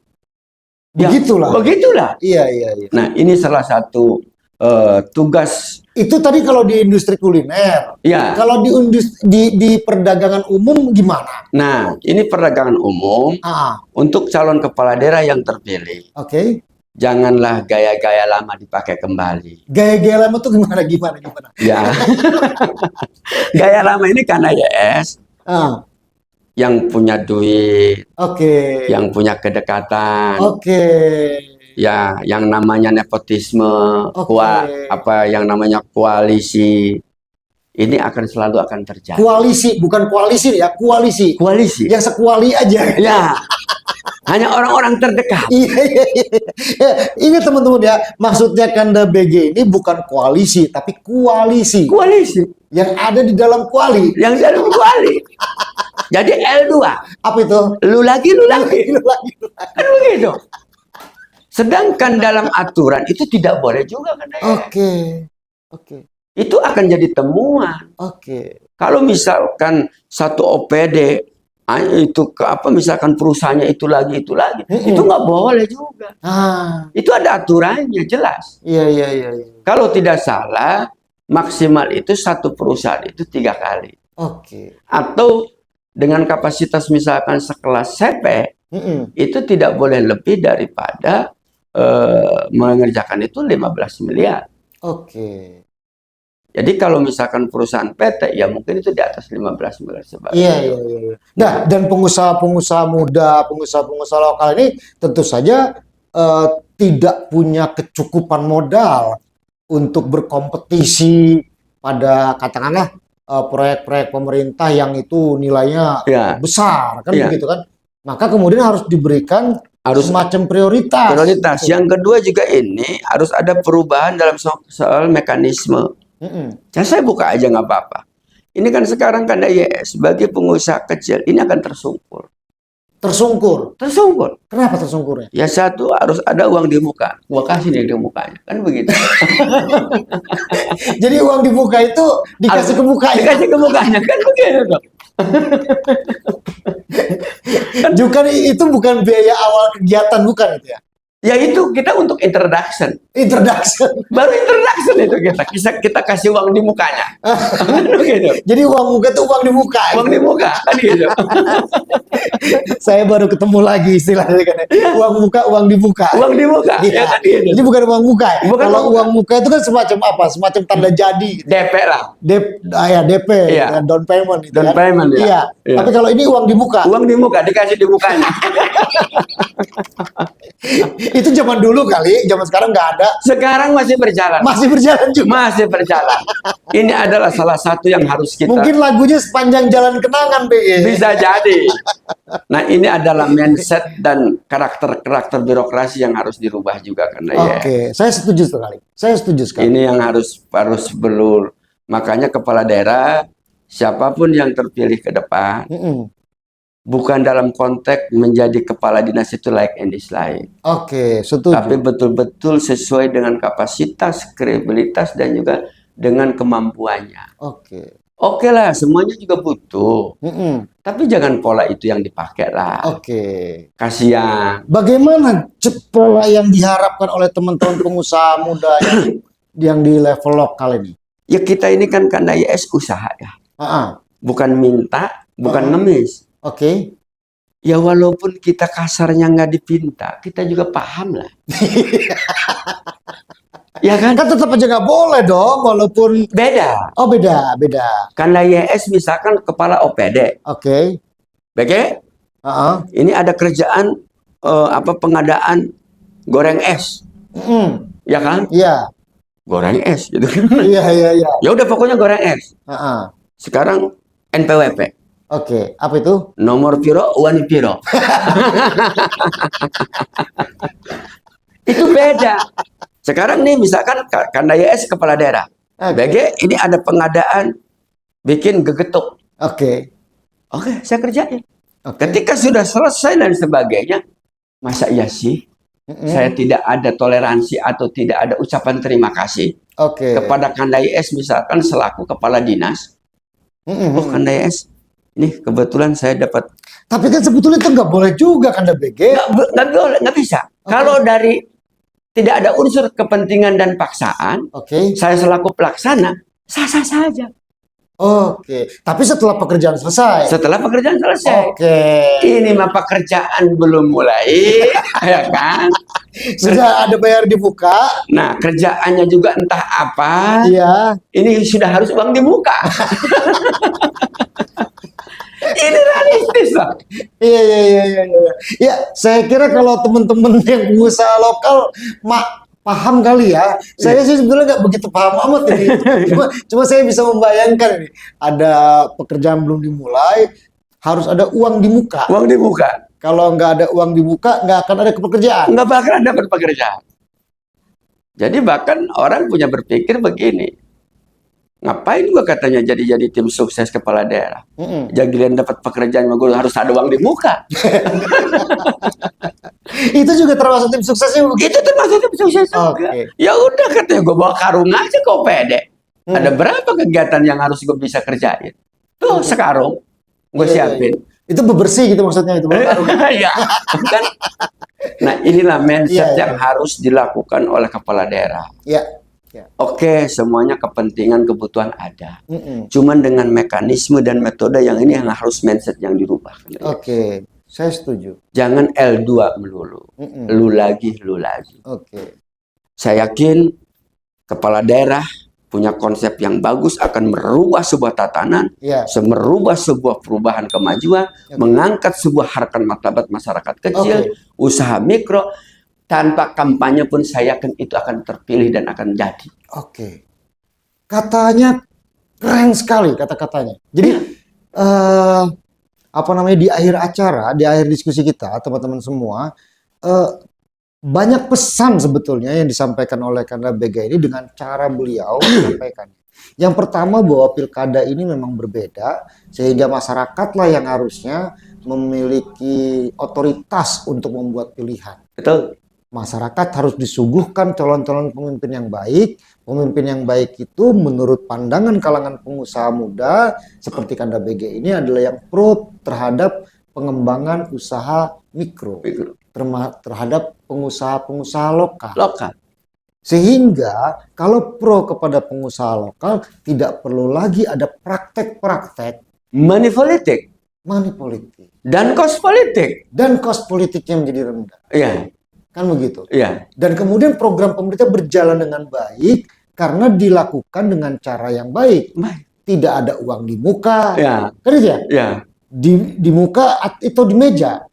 Speaker 2: Begitulah.
Speaker 1: Begitulah.
Speaker 2: Iya.
Speaker 1: Nah, ini salah satu tugas.
Speaker 2: Itu tadi kalau di industri kuliner.
Speaker 1: Ya.
Speaker 2: Kalau di perdagangan umum gimana?
Speaker 1: Nah, ini perdagangan umum untuk calon kepala daerah yang terpilih.
Speaker 2: Oke.
Speaker 1: Janganlah gaya-gaya lama dipakai kembali.
Speaker 2: Gaya-gaya lama tuh gimana?
Speaker 1: Ya. Gaya lama ini karena YS yang punya duit,
Speaker 2: Oke.
Speaker 1: yang punya kedekatan,
Speaker 2: Oke.
Speaker 1: ya, yang namanya nepotisme, yang namanya koalisi, ini selalu akan terjadi.
Speaker 2: Koalisi, bukan koalisi ya, koalisi.
Speaker 1: Koalisi.
Speaker 2: Yang sekuali aja.
Speaker 1: Ya, hanya orang-orang terdekat.
Speaker 2: Iya. Ingat teman-teman ya, maksudnya Kanda BG ini bukan koalisi, tapi koalisi.
Speaker 1: Koalisi.
Speaker 2: Yang ada di dalam kuali.
Speaker 1: Yang di dalam kuali. Jadi L2.
Speaker 2: Apa itu?
Speaker 1: Lu lagi. Kan begitu. Sedangkan dalam aturan itu tidak boleh juga kan?
Speaker 2: Oke.
Speaker 1: Itu akan jadi temuan.
Speaker 2: Oke.
Speaker 1: Kalau misalkan satu OPD itu misalkan perusahaannya itu lagi, itu nggak boleh juga. Itu ada aturannya jelas.
Speaker 2: Iya.
Speaker 1: Kalau tidak salah maksimal itu satu perusahaan itu 3 kali.
Speaker 2: Oke.
Speaker 1: Atau dengan kapasitas misalkan sekelas CP, itu tidak boleh lebih daripada mengerjakan itu 15 miliar.
Speaker 2: Oke.
Speaker 1: Jadi kalau misalkan perusahaan PT, ya mungkin itu di atas 15 miliar sebagainya.
Speaker 2: Iya. Nah, dan pengusaha-pengusaha muda, pengusaha-pengusaha lokal ini tentu saja tidak punya kecukupan modal untuk berkompetisi pada katakanlah proyek-proyek pemerintah yang itu nilainya besar kan begitu kan, maka kemudian harus diberikan semacam prioritas.
Speaker 1: Yang kedua juga ini harus ada perubahan dalam soal mekanisme. Saya buka aja nggak apa-apa. Ini kan sekarang kan YS sebagai pengusaha kecil ini akan tersungkur.
Speaker 2: Kenapa tersungkurnya?
Speaker 1: Ya satu, harus ada uang di muka. Gua kasih nih di mukanya. Kan begitu.
Speaker 2: Jadi uang di muka itu dikasih ke mukanya.
Speaker 1: Dikasih ke mukanya. Kan begitu tuh.
Speaker 2: Juga itu bukan biaya awal kegiatan, bukan itu ya?
Speaker 1: Ya itu kita untuk introduction. Baru introduction itu kita kasih uang di mukanya. Gitu.
Speaker 2: Jadi uang muka itu uang di muka.
Speaker 1: Uang di muka kan gitu.
Speaker 2: Saya baru ketemu lagi istilahnya kan. Uang muka, uang di muka.
Speaker 1: Uang di muka.
Speaker 2: Ya, kan gitu. Jadi bukan uang muka. Kalau uang muka itu kan semacam apa? Semacam tanda jadi. Gitu.
Speaker 1: DP lah.
Speaker 2: DP.
Speaker 1: Iya.
Speaker 2: Down payment. Gitu,
Speaker 1: down payment ya.
Speaker 2: Iya. Tapi kalau ini uang di muka.
Speaker 1: Uang di muka dikasih di mukanya.
Speaker 2: Itu zaman dulu kali, zaman sekarang nggak ada.
Speaker 1: Sekarang masih berjalan.
Speaker 2: Masih berjalan juga.
Speaker 1: Masih berjalan. Ini adalah salah satu yang harus kita.
Speaker 2: Mungkin lagunya Sepanjang Jalan Kenangan, BE.
Speaker 1: Bisa jadi. Nah, ini adalah mindset dan karakter birokrasi yang harus dirubah juga karena
Speaker 2: saya setuju sekali.
Speaker 1: Ini yang harus belur. Makanya kepala daerah siapapun yang terpilih ke depan. Bukan dalam konteks menjadi kepala dinas itu like and dislike.
Speaker 2: Setuju.
Speaker 1: Tapi betul-betul sesuai dengan kapasitas, kredibilitas, dan juga dengan kemampuannya. Oke lah, semuanya juga butuh. Tapi jangan pola itu yang dipakai lah. Kasihan.
Speaker 2: Bagaimana pola yang diharapkan oleh teman-teman pengusaha muda yang di level lokal ini?
Speaker 1: Ya kita ini kan karena YS usaha ya. Bukan minta, bukan ngemis. Ya walaupun kita kasarnya nggak dipinta, kita juga paham lah. Ya kan?
Speaker 2: Kan tetap aja nggak boleh dong, walaupun
Speaker 1: Beda.
Speaker 2: oh beda, beda.
Speaker 1: Karena YS misalkan kepala OPD.
Speaker 2: Oke.
Speaker 1: Oke?
Speaker 2: Heeh.
Speaker 1: Ini ada kerjaan pengadaan goreng es. Ya kan?
Speaker 2: Iya,
Speaker 1: Goreng es gitu kan.
Speaker 2: iya, iya, iya.
Speaker 1: Ya udah pokoknya goreng es.
Speaker 2: Heeh.
Speaker 1: Sekarang NPWP.
Speaker 2: Oke, apa itu?
Speaker 1: Nomor piro, wani piro. Itu beda. Sekarang nih misalkan karena YS kepala daerah.
Speaker 2: Oke.
Speaker 1: BG ini ada pengadaan bikin gegetuk.
Speaker 2: Oke.
Speaker 1: Oke, saya kerjain.
Speaker 2: Oke.
Speaker 1: Ketika sudah selesai dan sebagainya, masa iya sih saya tidak ada toleransi atau tidak ada ucapan terima kasih
Speaker 2: Oke.
Speaker 1: kepada Kanda YS misalkan selaku kepala dinas. Oh Kanda YS, ini kebetulan saya dapat.
Speaker 2: Tapi kan sebetulnya itu nggak boleh juga kan BG.
Speaker 1: Nggak boleh, nggak bisa. Kalau dari tidak ada unsur kepentingan dan paksaan,
Speaker 2: Oke.
Speaker 1: saya selaku pelaksana sah-sah saja.
Speaker 2: Oke. Tapi setelah pekerjaan selesai.
Speaker 1: Setelah pekerjaan selesai.
Speaker 2: Oke.
Speaker 1: Ini mah pekerjaan belum mulai, ya kan?
Speaker 2: Sudah ada bayar di muka.
Speaker 1: Nah, kerjaannya juga entah apa.
Speaker 2: Iya.
Speaker 1: Ini sudah harus uang di muka. Ini realistis lah.
Speaker 2: Iya, iya, iya, iya, iya. Ya, saya kira kalau teman-teman yang pengusaha lokal paham kali ya. Saya sih sebenarnya nggak begitu paham amat ini. Cuma saya bisa membayangkan ini. Ada pekerjaan belum dimulai, harus ada uang di muka.
Speaker 1: Uang di muka.
Speaker 2: Kalau nggak ada uang di muka, nggak akan ada pekerjaan.
Speaker 1: Nggak bakal dapat pekerjaan. Jadi bahkan orang punya berpikir begini. Ngapain gua katanya jadi tim sukses kepala daerah? Jangan dapat pekerjaan, gue harus ada uang di muka.
Speaker 2: Itu juga termasuk tim suksesnya begitu.
Speaker 1: Itu termasuk tim sukses juga. Ya udah katanya gue bawa karung aja kok pede. Ada berapa kegiatan yang harus gue bisa kerjain? Tuh sekarung gue siapin.
Speaker 2: Itu bebersih gitu maksudnya itu.
Speaker 1: Iya, kan? Nah inilah mindset yang harus dilakukan oleh kepala daerah.
Speaker 2: Iya.
Speaker 1: Oke, semuanya kepentingan kebutuhan ada. Cuman dengan mekanisme dan metode yang ini yang harus mindset yang dirubah.
Speaker 2: Oke, saya setuju.
Speaker 1: Jangan L2 melulu. Lu lagi, lu lagi.
Speaker 2: Oke.
Speaker 1: Saya yakin kepala daerah punya konsep yang bagus akan merubah sebuah tatanan, merubah sebuah perubahan kemajuan, mengangkat sebuah harkat martabat masyarakat kecil, usaha mikro. Tanpa kampanye pun saya yakin itu akan terpilih dan akan jadi.
Speaker 2: Oke. Katanya keren sekali kata-katanya. Jadi di akhir acara, di akhir diskusi kita, teman-teman semua, banyak pesan sebetulnya yang disampaikan oleh Kanda BG ini dengan cara beliau menyampaikan. Yang pertama bahwa pilkada ini memang berbeda, sehingga masyarakatlah yang harusnya memiliki otoritas untuk membuat pilihan.
Speaker 1: Betul.
Speaker 2: Masyarakat harus disuguhkan calon-calon pemimpin yang baik. Pemimpin yang baik itu menurut pandangan kalangan pengusaha muda seperti Kanda BG ini adalah yang pro terhadap pengembangan usaha mikro, terhadap pengusaha-pengusaha lokal. Sehingga kalau pro kepada pengusaha lokal tidak perlu lagi ada praktek-praktek
Speaker 1: money politik
Speaker 2: dan
Speaker 1: cost
Speaker 2: politiknya menjadi rendah.
Speaker 1: Iya.
Speaker 2: Kan begitu.
Speaker 1: Iya.
Speaker 2: Dan kemudian program pemerintah berjalan dengan baik karena dilakukan dengan cara yang baik. Tidak ada uang di muka.
Speaker 1: Ya.
Speaker 2: Kan itu ya?
Speaker 1: Ya.
Speaker 2: Di muka atau di meja?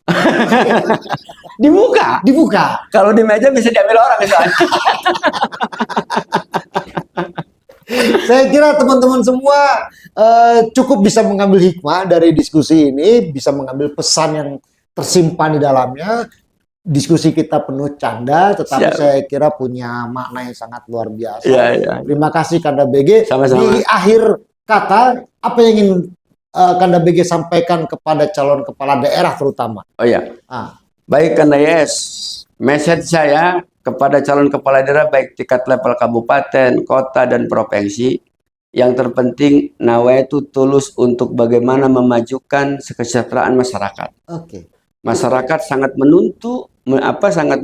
Speaker 1: Di muka.
Speaker 2: Di muka.
Speaker 1: Kalau di meja bisa diambil orang misalnya.
Speaker 2: Saya kira teman-teman semua cukup bisa mengambil hikmah dari diskusi ini, bisa mengambil pesan yang tersimpan di dalamnya. Diskusi kita penuh canda, tetapi saya kira punya makna yang sangat luar biasa. Terima kasih Kanda BG.
Speaker 1: Sama-sama.
Speaker 2: Di akhir kata, apa yang ingin Kanda BG sampaikan kepada calon kepala daerah terutama?
Speaker 1: Oh ya. Baik Kanda YS, message saya kepada calon kepala daerah baik tingkat level kabupaten, kota, dan provinsi. Yang terpenting nawaitu tulus untuk bagaimana memajukan kesejahteraan masyarakat. Masyarakat sangat sangat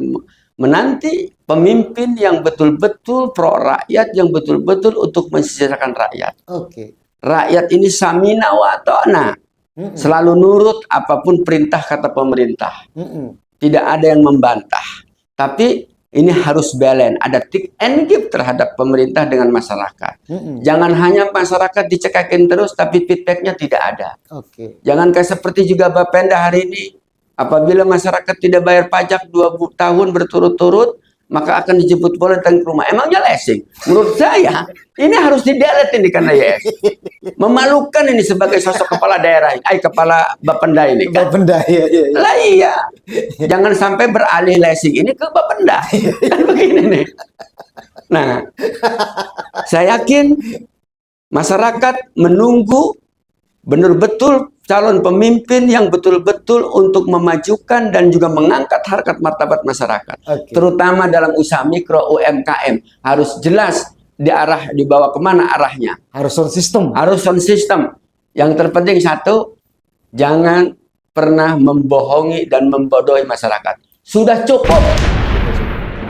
Speaker 1: menanti pemimpin yang betul-betul pro rakyat, yang betul-betul untuk mensejahterakan rakyat. Rakyat ini samina wa ta'na, selalu nurut apapun perintah kata pemerintah. Tidak ada yang membantah. Tapi ini harus balance, ada take and give terhadap pemerintah dengan masyarakat. Jangan hanya masyarakat dicekakin terus tapi feedbacknya tidak ada. Jangan kayak seperti juga Bapenda hari ini, apabila masyarakat tidak bayar pajak 2 tahun berturut-turut, maka akan dijemput bola datang ke rumah. Emangnya lesing? Menurut saya ini harus di-delete ini karena YS. Memalukan ini sebagai sosok kepala daerah, kepala Bapenda ini kan.
Speaker 2: Bapenda, iya.
Speaker 1: Lah iya. Jangan sampai beralih lesing ini ke Bapenda. Kan begini nih. Nah, saya yakin masyarakat menunggu benar-betul calon pemimpin yang betul-betul untuk memajukan dan juga mengangkat harkat martabat masyarakat. Terutama dalam usaha mikro UMKM. Harus jelas dibawa kemana arahnya.
Speaker 2: Harus sound system.
Speaker 1: Harus sound system. Yang terpenting satu, jangan pernah membohongi dan membodohi masyarakat. Sudah cukup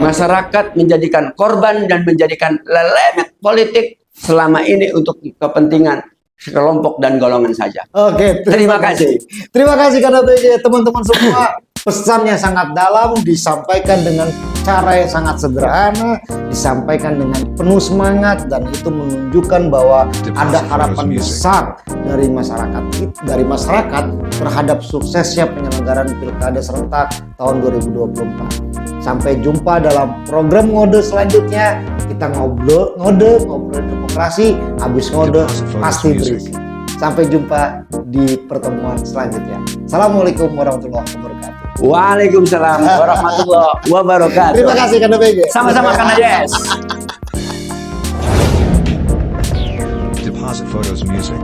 Speaker 1: masyarakat menjadikan korban dan menjadikan lelet politik selama ini untuk kepentingan kelompok dan golongan saja.
Speaker 2: Oke,
Speaker 1: terima kasih.
Speaker 2: Terima kasih karena teman-teman semua. Pesannya sangat dalam, disampaikan dengan cara yang sangat sederhana, disampaikan dengan penuh semangat, dan itu menunjukkan bahwa ada harapan besar dari masyarakat terhadap suksesnya penyelenggaraan Pilkada serentak tahun 2024. Sampai jumpa dalam program ngode selanjutnya. Kita ngobrol demokrasi, habis ngode pasti berisi. Sampai jumpa di pertemuan selanjutnya. Assalamualaikum warahmatullahi wabarakatuh.
Speaker 1: Waalaikumsalam warahmatullahi wabarakatuh.
Speaker 2: Terima kasih karena BG.
Speaker 1: Sama-sama karena Yes.
Speaker 3: Deposit Photos Music.